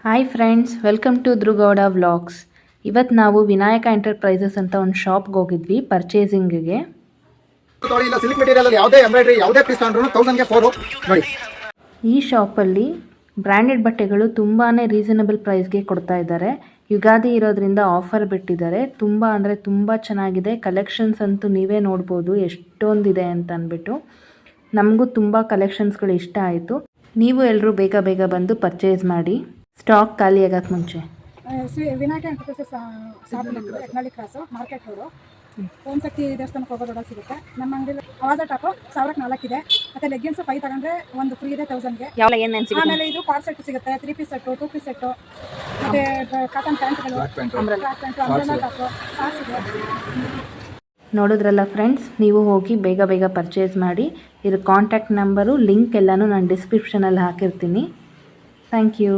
Hi friends, welcome to Dhrugowda vlogs. ಇವತ್ತು ನಾವು Vinayaka enterprises ಅಂತ ಒಂದು ಶಾಪ್ಗೆ ಹೋಗಿದ್ವಿ ಪರ್ಚೇಸಿಂಗ್ಗೆ. ಈ ಶಾಪಲ್ಲಿ ಬ್ರ್ಯಾಂಡೆಡ್ ಬಟ್ಟೆಗಳು ತುಂಬಾ ರೀಸನಬಲ್ ಪ್ರೈಸ್ಗೆ ಕೊಡ್ತಾ ಇದ್ದಾರೆ. ಯುಗಾದಿ ಇರೋದ್ರಿಂದ ಆಫರ್ ಬಿಟ್ಟಿದ್ದಾರೆ. ತುಂಬ ಅಂದರೆ ತುಂಬ ಚೆನ್ನಾಗಿದೆ. ಕಲೆಕ್ಷನ್ಸ್ ಅಂತೂ ನೀವೇ ನೋಡ್ಬೋದು ಎಷ್ಟೊಂದಿದೆ ಅಂತ ಅಂದ್ಬಿಟ್ಟು. ನಮಗೂ ತುಂಬ ಕಲೆಕ್ಷನ್ಸ್ಗಳು ಇಷ್ಟ ಆಯಿತು. ನೀವು ಎಲ್ಲರೂ ಬೇಗ ಬೇಗ ಬಂದು ಪರ್ಚೇಸ್ ಮಾಡಿ, ಸ್ಟಾಕ್ ಖಾಲಿ ಆಗಕ್ಕೆ ಮುಂಚೆ. Vinayaka enterprises Yatnali cross market road, Om Shakti ದೇವಸ್ಥಾನಕ್ಕೆ ಹೋಗೋದೊಳಗೆ ಸಿಗುತ್ತೆ. ನಮ್ಮ ಅಂಗಡಿಯಲ್ಲಿ ಅವಾಜ ಟಾಪು 1000 ಇದೆ. ಮತ್ತು ಲೆಗ್ಗಿನ್ಸ್ 5 ತಗೊಂಡ್ರೆ ಒಂದು ಫ್ರೀ ಇದೆ 1000ಗೆ. ಆಮೇಲೆ ಇದು ಕಾರ್ ಸೆಟ್ ಸಿಗುತ್ತೆ, 3 ಪೀಸ್ ಸೆಟ್ಟು, 2 ಪೀಸ್ ಸೆಟ್ಟು, ಮತ್ತು ಕಾಟನ್ ಪ್ಯಾಂಟ್ಗಳು, ಅಂಬ್ರೆಲಾ ಟಾಪು, ಸಾಕ್ಸ್ ಇದೆ. ನೋಡಿದ್ರಲ್ಲ ಫ್ರೆಂಡ್ಸ್, ನೀವು ಹೋಗಿ ಬೇಗ ಬೇಗ ಪರ್ಚೇಸ್ ಮಾಡಿ. ಇದ್ರ ಕಾಂಟ್ಯಾಕ್ಟ್ ನಂಬರು ಲಿಂಕ್ ಎಲ್ಲನೂ ನಾನು ಡಿಸ್ಕ್ರಿಪ್ಷನಲ್ಲಿ ಹಾಕಿರ್ತೀನಿ. Thank you.